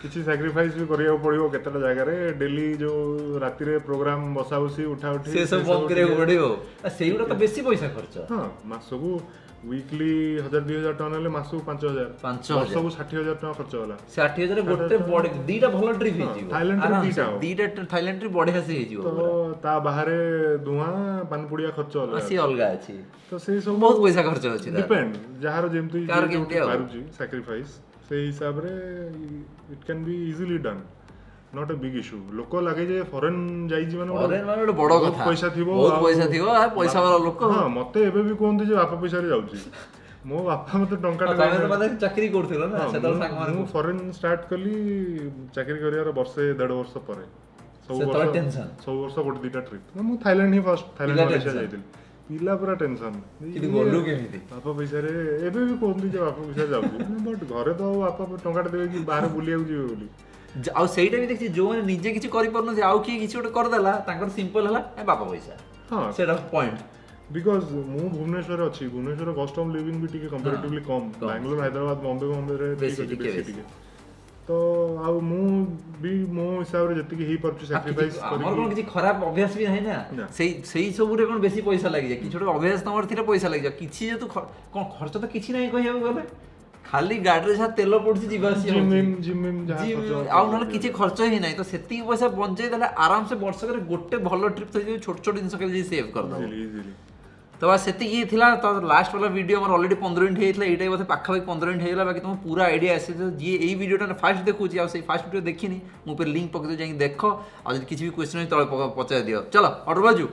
[SPEAKER 3] किछि सैक्रिफाइस भी करिया पड़िवो केतटा जागा रे डेली जो राति रे प्रोग्राम बसा बसी उठा उठी
[SPEAKER 1] से सब बंद करे पड़िवो आ सेउडा तो बेसी पैसा खर्च
[SPEAKER 3] हां मासको वीकली 1000-2000 टका नेले मासको 5000 वर्षको 60000 टका खर्च होला
[SPEAKER 1] 60000 गोटे बॉडी दीटा भलो ट्रिप हे जीवो
[SPEAKER 3] थाईलैंड रे
[SPEAKER 1] दीटा थाईलैंड रे बढ़िया से हे जीवो
[SPEAKER 3] तो ता बाहरे धुआं पानपुड़िया खर्च होला
[SPEAKER 1] asi अलगा अछि
[SPEAKER 3] तो से सब
[SPEAKER 1] बहुत पैसा खर्च अछि
[SPEAKER 3] डिपेंड जहार जेमति
[SPEAKER 1] कार केमति
[SPEAKER 3] पारुची सैक्रिफाइस से हिसाब रे it can be easily done not a big issue लोक लागे जे फॉरेन जाई जी माने
[SPEAKER 1] फॉरेन माने बडो कथा
[SPEAKER 3] पैसा थिबो
[SPEAKER 1] बहुत पैसा थिबो आ पैसा वाला लोक
[SPEAKER 3] हां मते एबे भी कोनथि जे बापा पैसा रे जाउची मो बापा मते टंका
[SPEAKER 1] तमे माने चाकरी करथिलो ना सेतल संग माने
[SPEAKER 3] मु फॉरेन स्टार्ट कली चाकरी करियार वर्षे 1.5 वर्ष परे
[SPEAKER 1] सब टेंशन
[SPEAKER 3] 100 वर्ष गोटे दीटा ट्रिप मु थाईलैंड ही फर्स्ट थाईलैंड मलेशिया जाइतिल पिला पूरा टेंशन
[SPEAKER 1] किति गल्लु केमिति
[SPEAKER 3] बापा पैसा रे एबे भी कोनथि जे बापा पैसा जाउची बट घरे तो बापा टंका देबे कि बाहर बुलिया जिवे बोली
[SPEAKER 1] आ सेटा भी देखि जो माने निजे किछि करि परन जे आउ किछि ओटे कर देला तांकर सिंपल हला ए बापा पैसा
[SPEAKER 3] हां
[SPEAKER 1] सेटा पॉइंट
[SPEAKER 3] बिकॉज मु भुवनेश्वर अछि भुवनेश्वर कॉस्ट ऑफ लिविंग भी टिके कंपैरेटिवली कम बेंगलोर हैदराबाद बॉम्बे रे
[SPEAKER 1] बेसी
[SPEAKER 3] टिके तो ଆଉ ମୁଁ ବି ମୋ ହିସାବରେ ଯେତିକି ହେଇପାରୁଛି ସାକ୍ରିଫାଇସ୍
[SPEAKER 1] ଆମର କ'ଣ କିଛି ଖରାପ ଅଭ୍ୟାସ ବି ନାହିଁ ନା ସେଇ ସବୁରେ କ'ଣ ବେଶୀ ପଇସା ଲାଗିଯାଏ କିଛି ଗୋଟେ ଅଭ୍ୟାସ ତମର ଥିଲେ ପଇସା ଲାଗିଯାଏ କିଛି ଯେହେତୁ କ'ଣ ଖର୍ଚ୍ଚ ତ କିଛି ନାହିଁ କହିବାକୁ ଗଲେ ଖାଲି ଗାଡ଼ିରେ ଯାହା ତେଲ ପଡୁଛି ଯିବା ଆସିବା ଆଉ ନହେଲେ କିଛି ଖର୍ଚ୍ଚ ହିଁ ନାହିଁ ତ ସେତିକି ପଇସା ବଞ୍ଚେଇ ଦେଲେ ଆରାମସେ ବର୍ଷକରେ ଗୋଟେ ଭଲ ଟ୍ରିପ୍ ଥଇଯିବ ଛୋଟ ଛୋଟ ଜିନିଷ କେମିତି ସେଭ୍ କରିଦେବ ତ ବାସ୍ ସେତିକି ଥିଲା ତ ଲାଷ୍ଟ ବାଲା ଭିଡ଼ିଓ ଆମର ଅଲରେଡ଼ି 15 ମିନିଟ୍ ହେଇଥିଲା ଏଇଟା ବୋଧେ ପାଖାପାଖି 15 ମିନିଟ୍ ହେଇଗଲା ବାକି ତୁମ ପୁରା ଆଇଡ଼ିଆ ଆସିଯିବ ଯିଏ ଏଇ ଭିଡ଼ିଓଟା ଫାଷ୍ଟ ଦେଖୁଛି ଆଉ ସେଇ ଫାଷ୍ଟ ଭିଡ଼ିଓ ଦେଖିନି ମୁଁ ଉପରେ ଲିଙ୍କ୍ ପକେଇ ଯାଇକି ଦେଖ ଆଉ ଯଦି କିଛି ବି କ୍ୱେଶ୍ଚନ୍ ଅଛି ତଳେ ପଚାରି ଦିଅ ଚଲ ଅର୍ଡ଼ର ବାଜୁ